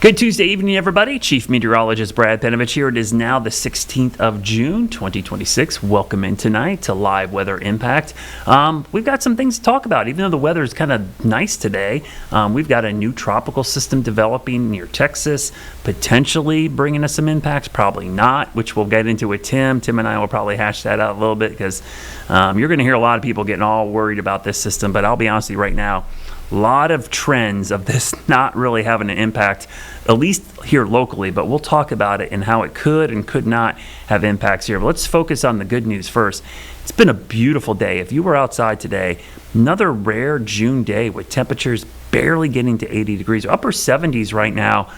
Good Tuesday evening, everybody. Chief Meteorologist Brad Panovich here. It is now the 16th of June, 2026. Welcome in tonight to Live Weather Impact. We've got some things to talk about. Even though the weather is kind of nice today, we've got a new tropical system developing near Texas, potentially bringing us some impacts, probably not, which we'll get into with Tim. Tim and I will probably hash that out a little bit because you're going to hear a lot of people getting all worried about this system, but I'll be honest with you right now, a lot of trends of this not really having an impact, at least here locally, but we'll talk about it and how it could and could not have impacts here. But let's focus on the good news first. It's been a beautiful day. If you were outside today, another rare June day with temperatures barely getting to 80 degrees, upper 70s right now.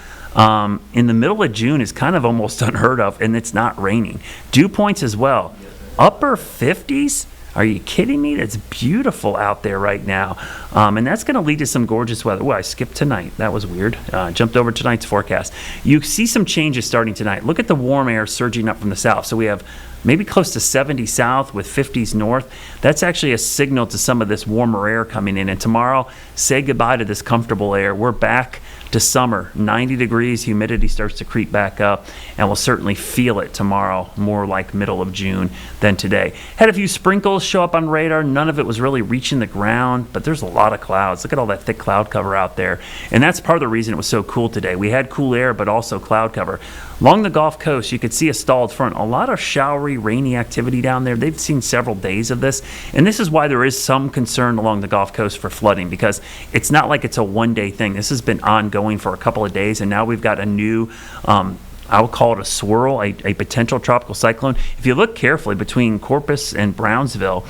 In the middle of June is kind of almost unheard of, and it's not raining. Dew points as well. Upper 50s? Are you kidding me? It's beautiful out there right now. And that's going to lead to some gorgeous weather. Oh, I skipped tonight. That was weird. Jumped over tonight's forecast. You see some changes starting tonight. Look at the warm air surging up from the south. So we have maybe close to 70 south with 50s north. That's actually a signal to some of this warmer air coming in. And tomorrow, say goodbye to this comfortable air. We're back to summer. 90 degrees, humidity starts to creep back up, and we'll certainly feel it tomorrow, more like middle of June than today. Had a few sprinkles show up on radar. None of it was really reaching the ground, but there's a lot of clouds. Look at all that thick cloud cover out there. And that's part of the reason it was so cool today. We had cool air, but also cloud cover. Along the Gulf Coast, you could see a stalled front. A lot of showery, rainy activity down there. They've seen several days of this, and this is why there is some concern along the Gulf Coast for flooding, because it's not like it's a one-day thing. This has been ongoing for a couple of days, and now we've got a new I would call it a swirl, a potential tropical cyclone. If you look carefully between Corpus and Brownsville,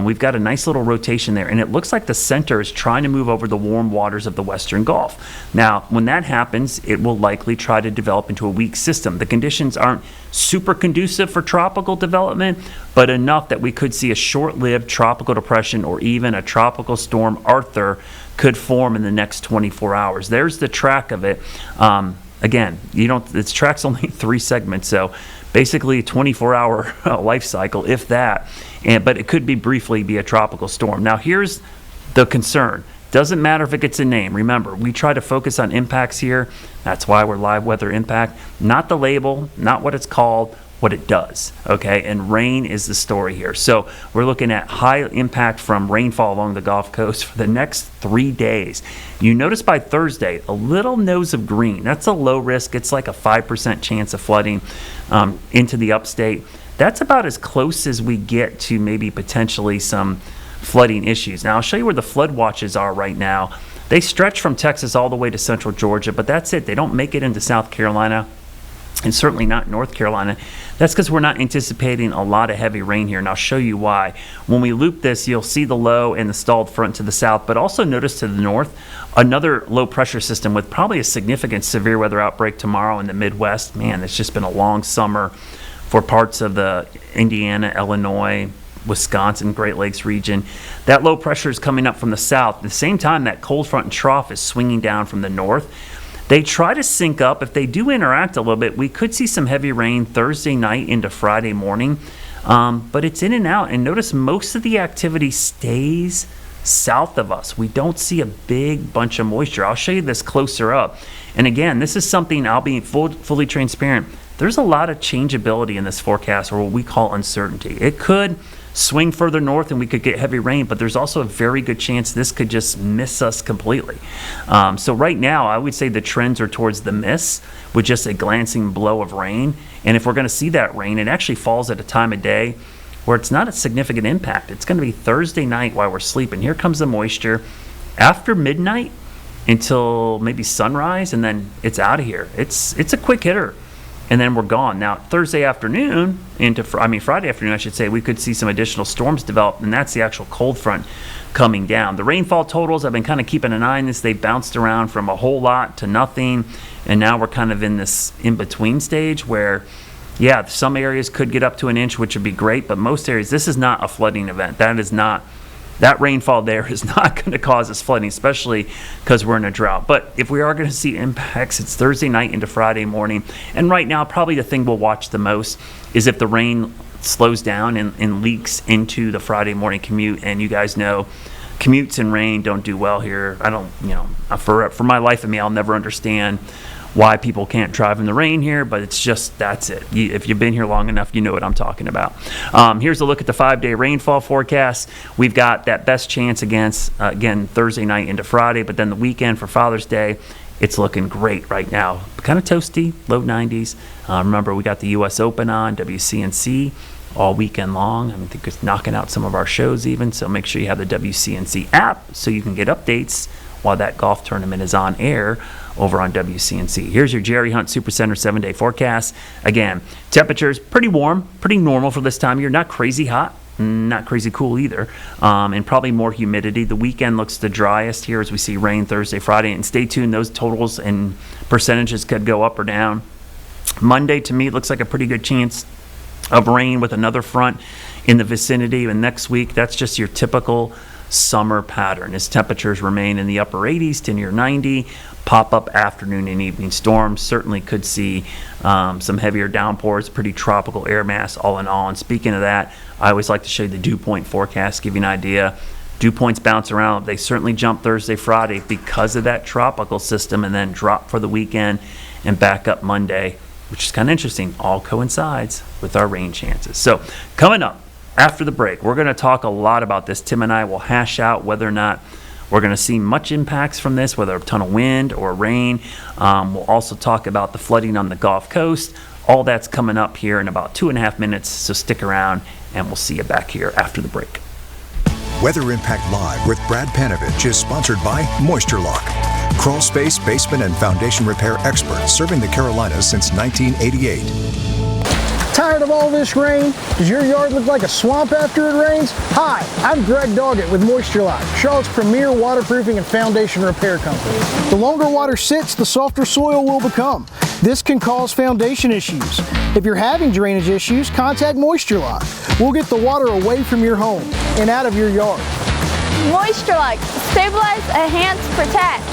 we've got a nice little rotation there, and it looks like the center is trying to move over the warm waters of the Western Gulf. Now, when that happens, it will likely try to develop into a weak system. The conditions aren't super conducive for tropical development, but enough that we could see a short-lived tropical depression or even a tropical storm Arthur could form in the next 24 hours. There's the track of it. Again, its track's only 3 segments, so basically a 24-hour life cycle, if that. But it could briefly be a tropical storm. Now, here's the concern. Doesn't matter if it gets a name. Remember, we try to focus on impacts here. That's why we're Live Weather Impact. Not the label, not what it's called, what it does, okay? And rain is the story here. So we're looking at high impact from rainfall along the Gulf Coast for the next 3 days. You notice by Thursday, a little nose of green. That's a low risk. It's like a 5% chance of flooding into the upstate. That's about as close as we get to maybe potentially some flooding issues. Now, I'll show you where the flood watches are right now. They stretch from Texas all the way to central Georgia, but that's it. They don't make it into South Carolina, and certainly not North Carolina. That's because we're not anticipating a lot of heavy rain here, and I'll show you why. When we loop this, you'll see the low and the stalled front to the south, but also notice to the north, another low pressure system with probably a significant severe weather outbreak tomorrow in the Midwest. Man, it's just been a long summer for parts of the Indiana, Illinois, Wisconsin, Great Lakes region. That low pressure is coming up from the south. At the same time, that cold front and trough is swinging down from the north. They try to sync up. If they do interact a little bit, we could see some heavy rain Thursday night into Friday morning. But it's in and out. And notice most of the activity stays south of us. We don't see a big bunch of moisture. I'll show you this closer up. And again, this is something I'll be fully transparent. There's a lot of changeability in this forecast, or what we call uncertainty. It could swing further north and we could get heavy rain, but there's also a very good chance this could just miss us completely. So right now, I would say the trends are towards the miss with just a glancing blow of rain. And if we're going to see that rain, it actually falls at a time of day where it's not a significant impact. It's going to be Thursday night while we're sleeping. Here comes the moisture after midnight until maybe sunrise, and then it's out of here. It's a quick hitter. And then we're gone. Now, Thursday afternoon Friday afternoon, I should say, we could see some additional storms develop, and that's the actual cold front coming down. The rainfall totals, I've been kind of keeping an eye on this. They bounced around from a whole lot to nothing, and now we're kind of in this in-between stage where, yeah, some areas could get up to an inch, which would be great, but most areas, this is not a flooding event. That rainfall there is not going to cause us flooding, especially because we're in a drought. But if we are going to see impacts, it's Thursday night into Friday morning. And right now, probably the thing we'll watch the most is if the rain slows down and leaks into the Friday morning commute. And you guys know commutes and rain don't do well here. I don't, for my life of me, I'll never understand why people can't drive in the rain here, but it's just, that's it. If you've been here long enough, you know what I'm talking about. Here's a look at the 5-day rainfall forecast. We've got that best chance again, Thursday night into Friday, but then the weekend for Father's Day, it's looking great right now. Kind of toasty, low 90s. Remember, we got the U.S. Open on, WCNC, all weekend long. I think it's knocking out some of our shows even, so make sure you have the WCNC app so you can get updates while that golf tournament is on air over on WCNC. Here's your Jerry Hunt Supercenter 7-day forecast. Again, temperatures pretty warm, pretty normal for this time of year. Not crazy hot, not crazy cool either, and probably more humidity. The weekend looks the driest here as we see rain Thursday, Friday, and stay tuned. Those totals and percentages could go up or down. Monday, to me, it looks like a pretty good chance of rain with another front in the vicinity. And next week, that's just your typical summer pattern as temperatures remain in the upper 80s to near 90. Pop-up afternoon and evening storms. Certainly could see some heavier downpours, pretty tropical air mass all in all. And speaking of that, I always like to show you the dew point forecast, give you an idea. Dew points bounce around. They certainly jump Thursday, Friday because of that tropical system, and then drop for the weekend and back up Monday, which is kind of interesting. All coincides with our rain chances. So coming up after the break, we're going to talk a lot about this. Tim and I will hash out whether or not we're going to see much impacts from this, whether a ton of wind or rain. We'll also talk about the flooding on the Gulf Coast. All that's coming up here in about 2.5 minutes, so stick around, and we'll see you back here after the break. Weather Impact Live with Brad Panovich is sponsored by Moisture Lock, crawl space, basement, and foundation repair experts serving the Carolinas since 1988. Tired of all this rain? Does your yard look like a swamp after it rains? Hi, I'm Greg Doggett with Moisture Lock, Charlotte's premier waterproofing and foundation repair company. The longer water sits, the softer soil will become. This can cause foundation issues. If you're having drainage issues, contact Moisture Lock. We'll get the water away from your home and out of your yard. Moisture Lock, stabilize, enhance, protect.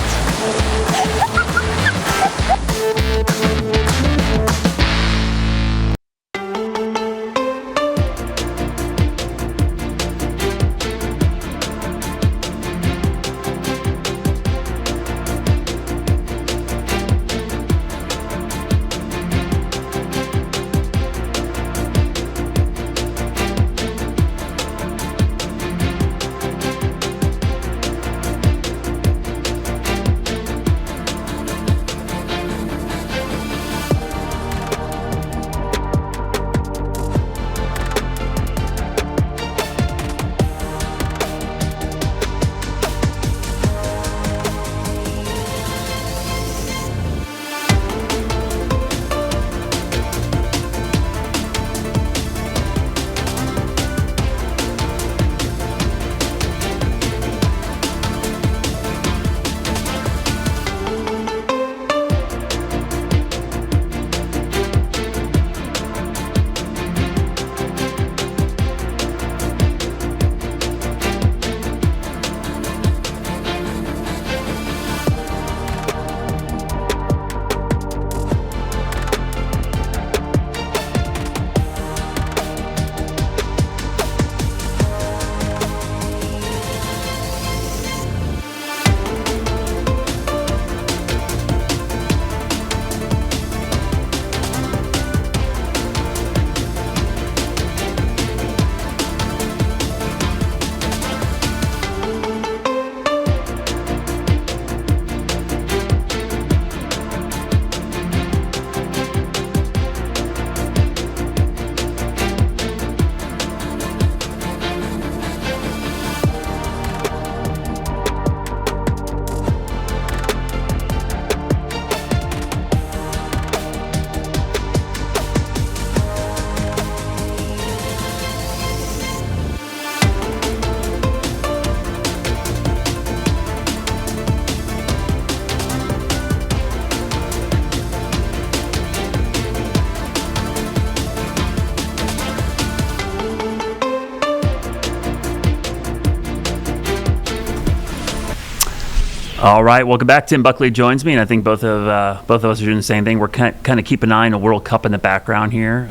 All right, welcome back. Tim Buckley joins me, and I think both of us are doing the same thing. We're kind of keeping an eye on the World Cup in the background here.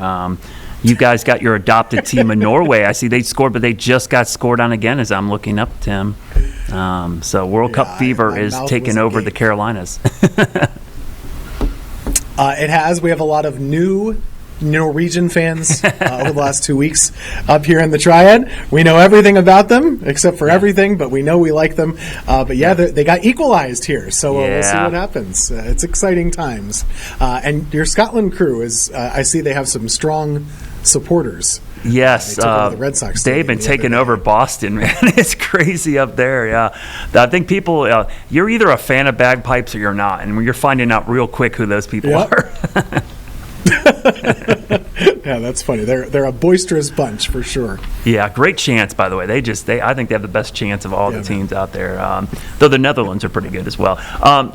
You guys got your adopted team of Norway. I see they scored, but they just got scored on again as I'm looking up, Tim. So World Cup fever is taking over the Carolinas. It has. We have a lot of new Norwegian fans over the last 2 weeks up here in the Triad. We know everything about them, except for everything, but we know we like them. But they got equalized here, so we'll see what happens. It's exciting times. And your Scotland crew is, I see they have some strong supporters. Yes, they took over the Red Sox they've been taking over Boston, man. It's crazy up there, yeah. I think people, you're either a fan of bagpipes or you're not, and you're finding out real quick who those people are. Yeah, that's funny. They're a boisterous bunch for sure. Yeah, great chance, by the way. I think they have the best chance of all the teams out there. Though the Netherlands are pretty good as well.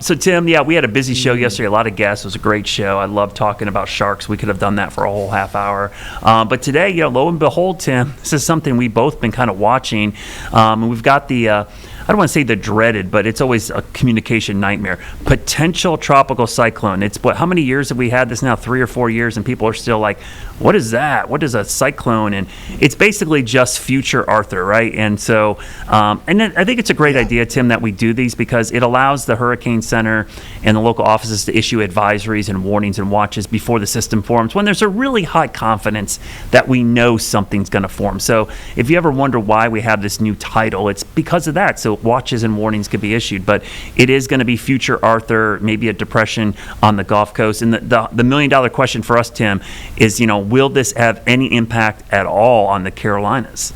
So Tim, we had a busy show yesterday. A lot of guests. It was a great show. I love talking about sharks. We could have done that for a whole half hour. But today, lo and behold, Tim, this is something we've both been kind of watching. And we've got the I don't want to say the dreaded, but it's always a communication nightmare. Potential tropical cyclone. It's how many years have we had this now? 3 or 4 years, and people are still like, what is that? What is a cyclone? And it's basically just future Arthur, right? And so, and then I think it's a great idea, Tim, that we do these because it allows the Hurricane Center and the local offices to issue advisories and warnings and watches before the system forms when there's a really high confidence that we know something's going to form. So if you ever wonder why we have this new title, it's because of that. So watches and warnings could be issued, but it is going to be future Arthur, maybe a depression on the Gulf Coast. And the million-dollar question for us, Tim, is, will this have any impact at all on the Carolinas?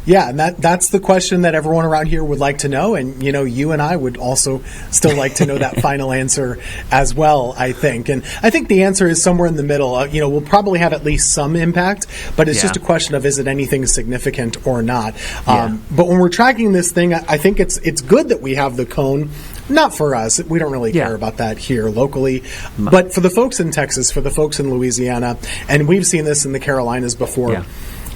Yeah, and that's the question that everyone around here would like to know, and you and I would also still like to know that final answer as well, I think. And I think the answer is somewhere in the middle. We'll probably have at least some impact, but it's just a question of is it anything significant or not. But when we're tracking this thing, I think it's good that we have the cone. Not for us. We don't really care about that here locally. But for the folks in Texas, for the folks in Louisiana, and we've seen this in the Carolinas before. Yeah.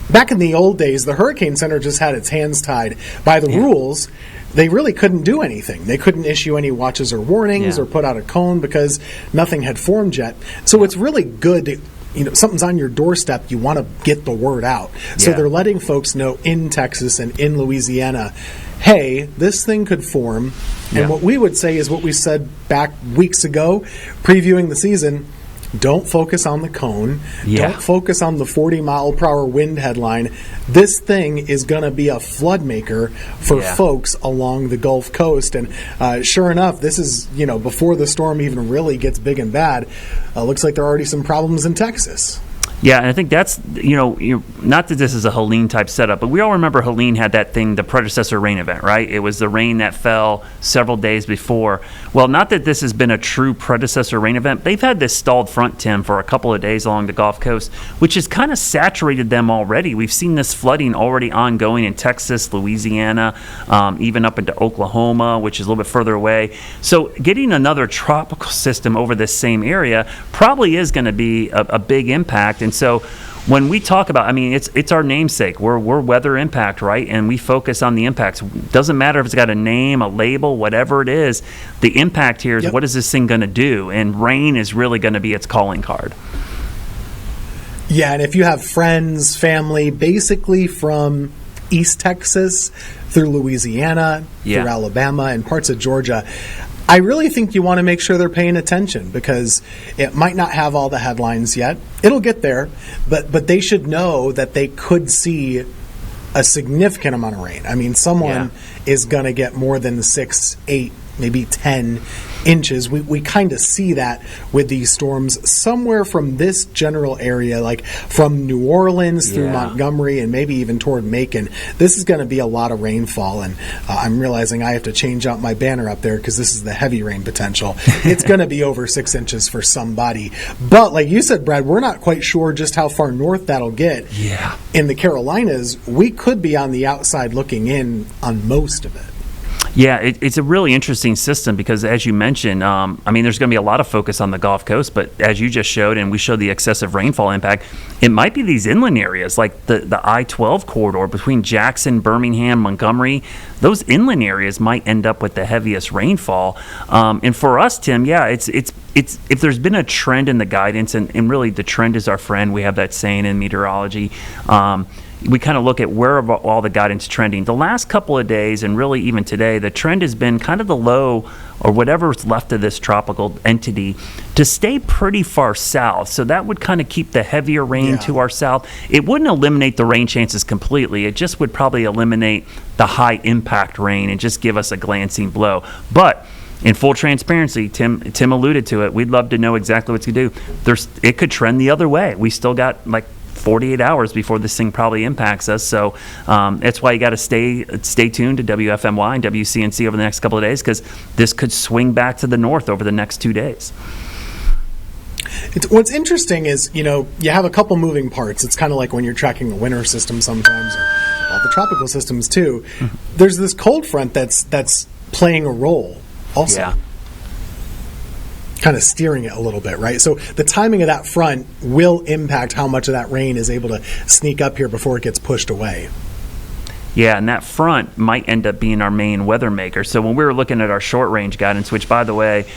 Back in the old days, the Hurricane Center just had its hands tied by the rules. They really couldn't do anything. They couldn't issue any watches or warnings or put out a cone because nothing had formed yet. So it's really good to, something's on your doorstep, you want to get the word out. So they're letting folks know in Texas and in Louisiana, hey, this thing could form. And what we would say is what we said back weeks ago, previewing the season. Don't focus on the cone. Don't focus on the 40-mile-per-hour wind headline. This thing is going to be a flood maker for folks along the Gulf Coast. And sure enough, this is, before the storm even really gets big and bad, looks like there are already some problems in Texas. Yeah, and I think that's, not that this is a Helene type setup, but we all remember Helene had that thing, the predecessor rain event, right? It was the rain that fell several days before. Well, not that this has been a true predecessor rain event. They've had this stalled front, Tim, for a couple of days along the Gulf Coast, which has kind of saturated them already. We've seen this flooding already ongoing in Texas, Louisiana, even up into Oklahoma, which is a little bit further away. So getting another tropical system over this same area probably is going to be a big impact. And so when we talk about, it's our namesake. We're weather impact, right? And we focus on the impacts. Doesn't matter if it's got a name, a label, whatever it is. The impact here is what is this thing going to do? And rain is really going to be its calling card. Yeah, and if you have friends, family, basically from East Texas through Louisiana, through Alabama, and parts of Georgia, I really think you want to make sure they're paying attention because it might not have all the headlines yet. It'll get there, but they should know that they could see a significant amount of rain. Someone is going to get more than 6, 8, maybe 10 inches. We kind of see that with these storms somewhere from this general area, like from New Orleans through Montgomery and maybe even toward Macon. This is going to be a lot of rainfall, and I'm realizing I have to change out my banner up there because this is the heavy rain potential. It's going to be over 6 inches for somebody. But like you said, Brad, we're not quite sure just how far north that'll get. Yeah. In the Carolinas, we could be on the outside looking in on most of it. Yeah, it's a really interesting system because, as you mentioned, there's going to be a lot of focus on the Gulf Coast, but as you just showed, and we showed the excessive rainfall impact, it might be these inland areas like the I-12 corridor between Jackson, Birmingham, Montgomery. Those inland areas might end up with the heaviest rainfall. And for us, Tim, it's if there's been a trend in the guidance, and really the trend is our friend. We have that saying in meteorology. We kind of look at where all the guidance trending. The last couple of days, and really even today, the trend has been kind of the low or whatever's left of this tropical entity to stay pretty far south. So that would kind of keep the heavier rain to our south. It wouldn't eliminate the rain chances completely. It just would probably eliminate the high impact rain and just give us a glancing blow. But in full transparency, Tim alluded to it. We'd love to know exactly what to do. It could trend the other way. We still got like 48 hours before this thing probably impacts us. So that's why you got to stay tuned to WFMY and WCNC over the next couple of days, because this could swing back to the north over the next 2 days. What's interesting is, you have a couple moving parts. It's kind of like when you're tracking a winter system sometimes, or all the tropical systems too. There's this cold front that's playing a role also. Yeah. Kind of steering it a little bit, right? So the timing of that front will impact how much of that rain is able to sneak up here before it gets pushed away. Yeah, and that front might end up being our main weather maker. So when we were looking at our short range guidance, which, by the way,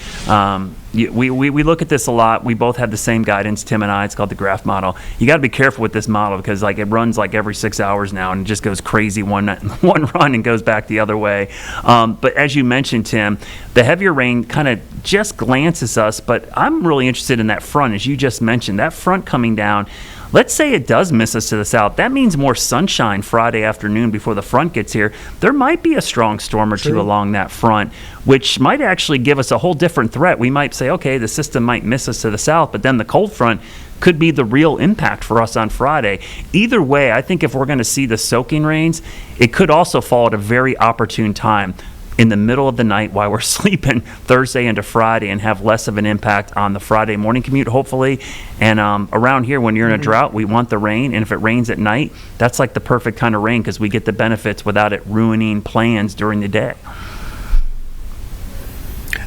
we look at this a lot. We both have the same guidance, Tim and I. It's called the graph model. You got to be careful with this model because it runs every 6 hours now, and it just goes crazy one run and goes back the other way. But as you mentioned, Tim, the heavier rain kind of just glances us. But I'm really interested in that front, as you just mentioned. That front coming down. Let's say it does miss us to the south. That means more sunshine Friday afternoon before the front gets here. There might be a strong storm or two along that front, which might actually give us a whole different threat. We might say, okay, the system might miss us to the south, but then the cold front could be the real impact for us on Friday. Either way, I think if we're going to see the soaking rains, it could also fall at a very opportune time in the middle of the night while we're sleeping Thursday into Friday, and have less of an impact on the Friday morning commute, hopefully. And around here, when you're in a drought, we want the rain. And if it rains at night, that's like the perfect kind of rain because we get the benefits without it ruining plans during the day.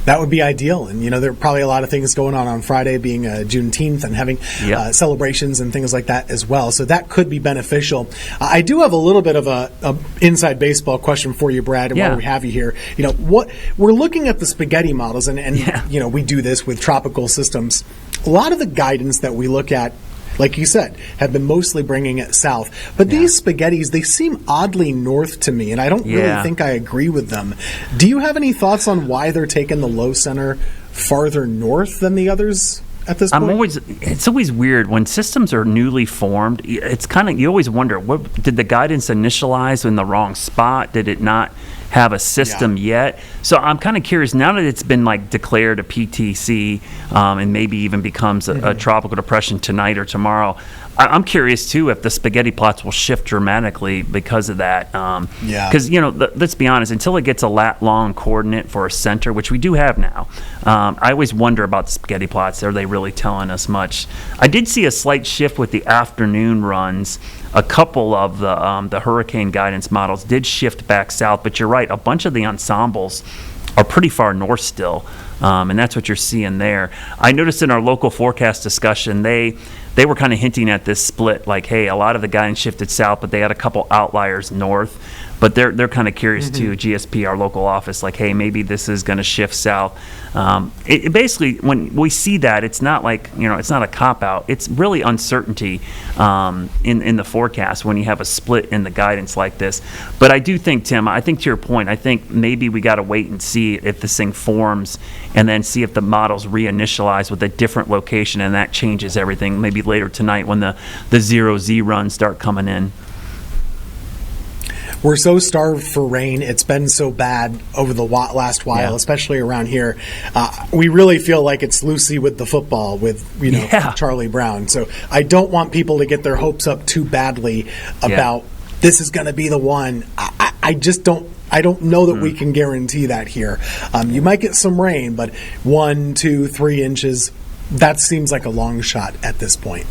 That would be ideal. And, there are probably a lot of things going on Friday, being Juneteenth, and having celebrations and things like that as well. So that could be beneficial. I do have a little bit of a inside baseball question for you, Brad, and while we have you here. What we're looking at the spaghetti models, and we do this with tropical systems. A lot of the guidance that we look at, like you said, have been mostly bringing it south. But these spaghettis, they seem oddly north to me, and I don't really think I agree with them. Do you have any thoughts on why they're taking the low center farther north than the others at this point? It's always weird when systems are newly formed. It's kind of, you always wonder, what did the guidance initialize in the wrong spot? Did it not have a system yet? So I'm kind of curious, now that it's been declared a PTC and maybe even becomes a tropical depression tonight or tomorrow, I'm curious too if the spaghetti plots will shift dramatically because of that. Because let's be honest, until it gets a lat long coordinate for a center, which we do have now, I always wonder about the spaghetti plots. Are they really telling us much? I did see a slight shift with the afternoon runs. A couple of the hurricane guidance models did shift back south, but you're right, a bunch of the ensembles are pretty far north still, and that's what you're seeing there. I noticed in our local forecast discussion, they were kind of hinting at this split, like, hey, a lot of the guidance shifted south, but they had a couple outliers north. But they're kind of curious too, GSP, our local office, like, hey, maybe this is going to shift south. It basically, when we see that, it's not it's not a cop-out. It's really uncertainty in the forecast when you have a split in the guidance like this. But I do think, Tim, I think to your point, I think maybe we got to wait and see if this thing forms and then see if the models reinitialize with a different location, and that changes everything maybe later tonight when the 0Z runs start coming in. We're so starved for rain. It's been so bad over the last while, especially around here. We really feel like it's Lucy with the football with, Charlie Brown. So I don't want people to get their hopes up too badly about this is going to be the one. I just don't. I don't know that we can guarantee that here. You might get some rain, but 1, 2, 3 inches, that seems like a long shot at this point.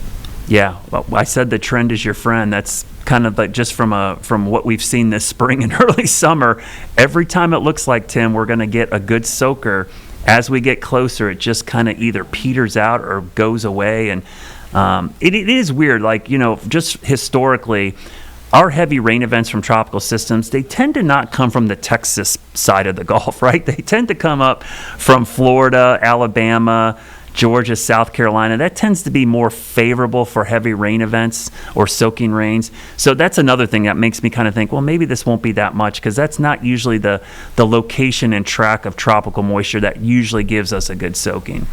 Yeah, well, I said the trend is your friend. That's kind of like just from what we've seen this spring and early summer. Every time it looks like, Tim, we're going to get a good soaker. As we get closer, it just kind of either peters out or goes away. And it is weird, just historically, our heavy rain events from tropical systems, they tend to not come from the Texas side of the Gulf, right? They tend to come up from Florida, Alabama, Georgia, South Carolina, that tends to be more favorable for heavy rain events or soaking rains. So that's another thing that makes me kind of think, well, maybe this won't be that much, because that's not usually the location and track of tropical moisture that usually gives us a good soaking.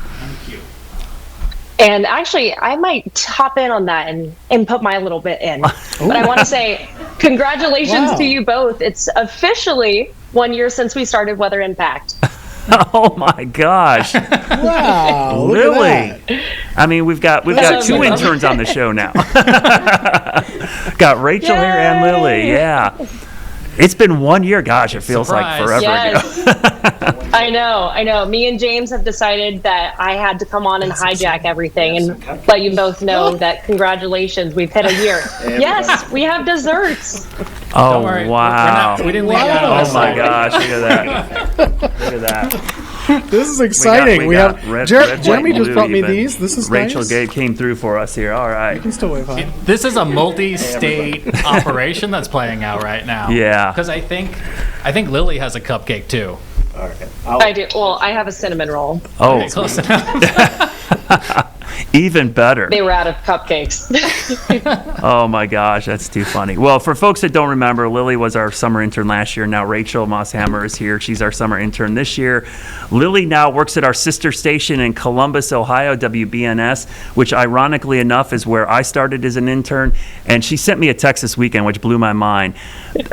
And actually, I might hop in on that and put my little bit in. But I want to say congratulations to you both. It's officially 1 year since we started Weather Impact. Oh my gosh. Wow. Lily. I mean, we've got two interns on the show now. Got Rachel here and Lily. Yeah. It's been 1 year. Gosh, it feels like forever ago. I know. Me and James have decided that I had to come on and hijack everything and let you both know that congratulations, we've hit a year. Yes, we have desserts. Oh, Don't worry. wow. We didn't leave that on Oh my gosh, look at that. Look at that. This is exciting. We have red, Jeremy white, just blue brought me even. these. This is Rachel nice. came through for us here. All right. You can still wave on. This is a multi-state operation that's playing out right now. Yeah. Because I think Lily has a cupcake too. I do. Well, I have a cinnamon roll. Oh, Okay, close enough. even better. They were out of cupcakes. Oh my gosh, that's too funny. Well, for folks that don't remember, Lily was our summer intern last year. Now Rachel Mosshammer is here. She's our summer intern this year. Lily now works at our sister station in Columbus, Ohio, WBNS, which ironically enough is where I started as an intern. And she sent me a text this weekend, which blew my mind.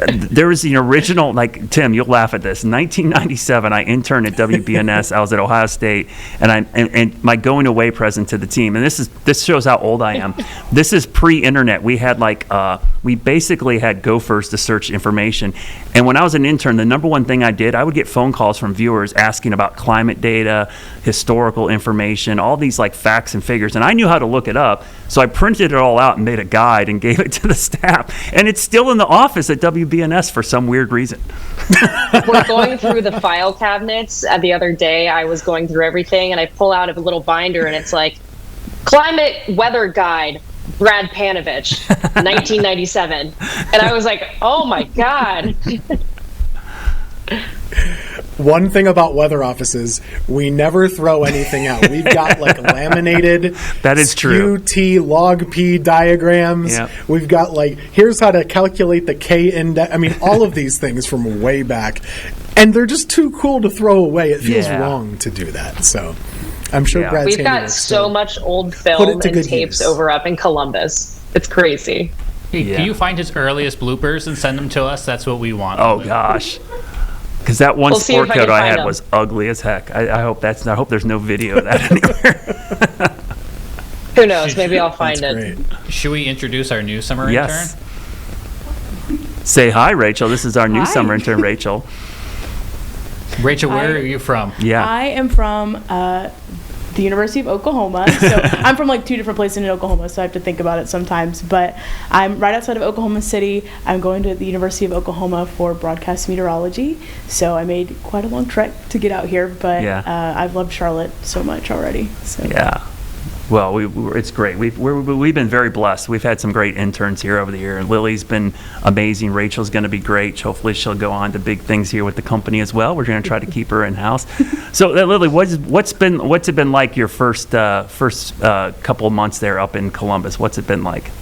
There was the original, like, Tim, you'll laugh at this. 1997, I interned at WBNS. I was at Ohio State, and my going away present to the team. And this shows how old I am. This is pre-internet. We had we basically had Gophers to search information. And when I was an intern, the number one thing I did, I would get phone calls from viewers asking about climate data, historical information, all these like facts and figures. And I knew how to look it up. So I printed it all out and made a guide and gave it to the staff. And it's still in the office at WBNS for some weird reason. We're going through the file cabinets. The other day, I was going through everything, and I pull out a little binder, and it's like, Climate Weather Guide, Brad Panovich, 1997. And I was like, oh my God. One thing about weather offices, we never throw anything out. We've got like laminated That is true. T log P diagrams. Yep. We've got like, here's how to calculate the K index. I mean, all of these things from way back. And they're just too cool to throw away. It feels Yeah. wrong to do that. So I'm sure Yeah. Brad's We've got handiwork so still- much old Put film it to and good tapes use. over up in Columbus. It's crazy. Hey, Yeah. Can you find his earliest bloopers and send them to us? That's what we want. Oh gosh. Because that one We'll see sport if I coat can I find had them. was ugly as heck. I hope there's no video of that anywhere. Who knows? Maybe I'll find That's it. great. Should we introduce our new summer Yes. intern? Say hi, Rachel. This is our new Hi. summer intern, Rachel. Rachel, where Hi. are you from? Yeah. I am from the University of Oklahoma. So I'm from like two different places in Oklahoma, so I have to think about it sometimes. But I'm right outside of Oklahoma City. I'm going to the University of Oklahoma for broadcast meteorology. So I made quite a long trek to get out here, but Yeah. I've loved Charlotte so much already. So. Yeah. Well, it's great. We've been very blessed. We've had some great interns here over the year. Lily's been amazing. Rachel's going to be great. Hopefully, she'll go on to big things here with the company as well. We're going to try to keep her in house. So, Lily, what's it been like your first couple of months there up in Columbus? What's it been like?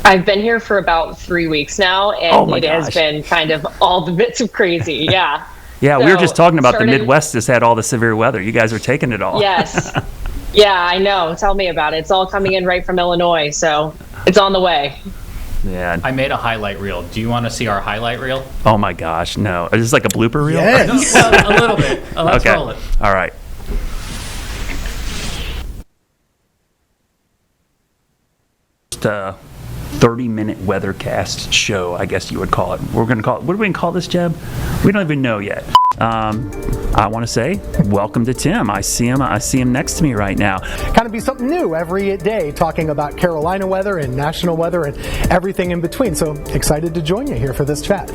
I've been here for about 3 weeks now, Oh my and it has gosh. been kind of all the bits of crazy. Yeah. Yeah, we were So, just talking about the started- Midwest just had all the severe weather. You guys are taking it all. Yes. Yeah, I know. Tell me about it. It's all coming in right from Illinois, so it's on the way. Yeah. I made a highlight reel. Do you want to see our highlight reel? Oh my gosh, no. Is this like a blooper reel? Yes. Well, a little bit. Let's Okay. roll it. All right. Just a 30-minute weathercast show, I guess you would call it. We're going to call it, what are we going to call this, Jeb? We don't even know yet. I want to say welcome to Tim. I see him next to me right now. Kind of be something new every day, talking about Carolina weather and national weather and everything in between. So excited to join you here for this chat.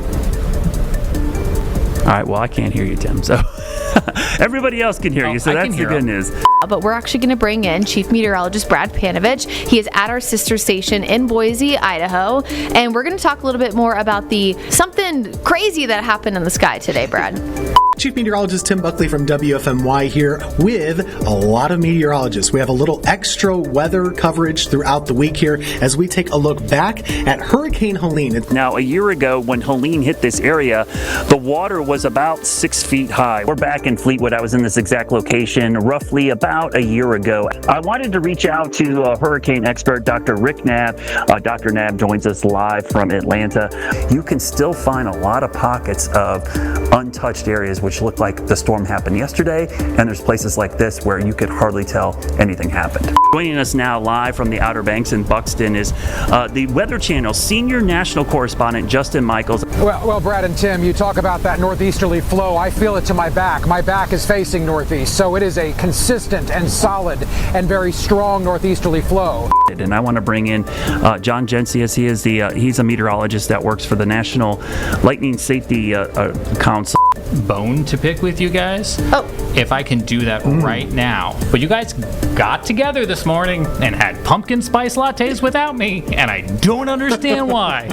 All right, well, I can't hear you, Tim, so Everybody else can hear you, so I can that's the hear good 'em. news. But we're actually going to bring in Chief Meteorologist Brad Panovich. He is at our sister station in Boise, Idaho, and we're going to talk a little bit more about something crazy that happened in the sky today, Brad. Chief Meteorologist Tim Buckley from WFMY here with a lot of meteorologists. We have a little extra weather coverage throughout the week here as we take a look back at Hurricane Helene. Now, a year ago, when Helene hit this area, the water was about 6 feet high. We're back in Fleetwood. I was in this exact location roughly about a year ago. I wanted to reach out to hurricane expert Dr. Rick Knapp. Dr. Knapp joins us live from Atlanta. You can still find a lot of pockets of untouched areas which look like the storm happened yesterday, and there's places like this where you could hardly tell anything happened. Joining us now live from the Outer Banks in Buxton is the Weather Channel senior national correspondent Justin Michaels. Well, Brad and Tim, you talk about that northeasterly flow. I feel it to my back. My back is facing northeast, so it is a consistent and solid and very strong northeasterly flow. And I want to bring in John Gencius. He's a meteorologist that works for the National Lightning Safety Council. Bone to pick with you guys. Oh. If I can do that right now. But you guys got together this morning and had pumpkin spice lattes without me, and I don't understand why.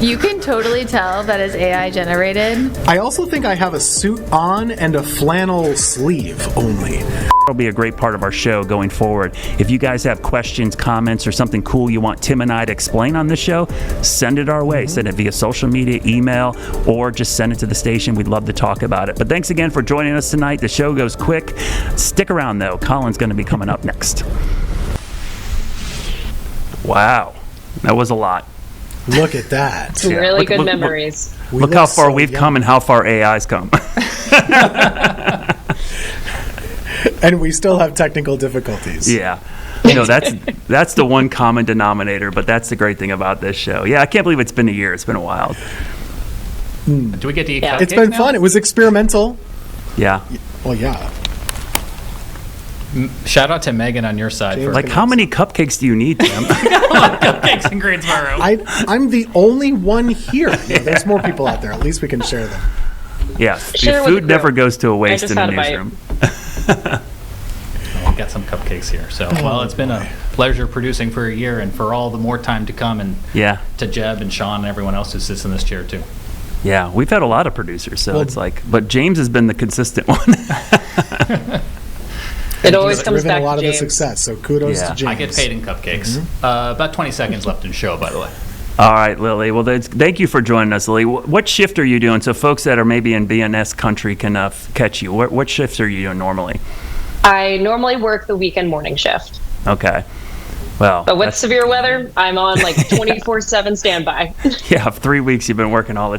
You can totally tell that is AI generated. I also think I have a suit on and a flannel sleeve only. It'll be a great part of our show going forward. If you guys have questions, comments, or something cool you want Tim and I to explain on this show, send it our way. Send it via social media, email, or just send it to the station. We'd love to talk about it. But thanks again for joining us tonight. The show goes quick. Stick around, though. Colin's going to be coming up next. Wow. That was a lot. Look at that. Yeah. Really Look- good look- memories. We Look look how far so we've young. come and how far AI's come. And we still have technical difficulties. Yeah. That's the one common denominator, but that's the great thing about this show. Yeah, I can't believe it's been a year. It's been a while. Do we get to eat Yeah. cupcakes It's been now? fun. It was experimental. Yeah. Well, yeah. Shout out to Megan on your side. For Like, how many cupcakes do you need, Tim? cupcakes in Greensboro. I'm the only one here. You know, there's more people out there. At least we can share them. Yeah. Share with Food the never crew. goes to a waste just in the had a bite. newsroom. We got some cupcakes here. So, well, it's been a pleasure producing for a year, and for all the more time to come, and Yeah. to Jeb and Sean and everyone else who sits in this chair too. Yeah. We've had a lot of producers, so Well- it's like, but James has been the consistent one. It always He's comes driven back a lot to of the James. success. So kudos Yeah. to James. I get paid in cupcakes. About 20 seconds left in the show, by the way. All right, Lily. Well, thank you for joining us, Lily. What shift are you doing so folks that are maybe in BNS country can catch you? What shifts are you doing normally? I normally work the weekend morning shift. Okay. Well, But with that's- severe weather, I'm on like 24/7 standby. yeah, 3 weeks you've been working all the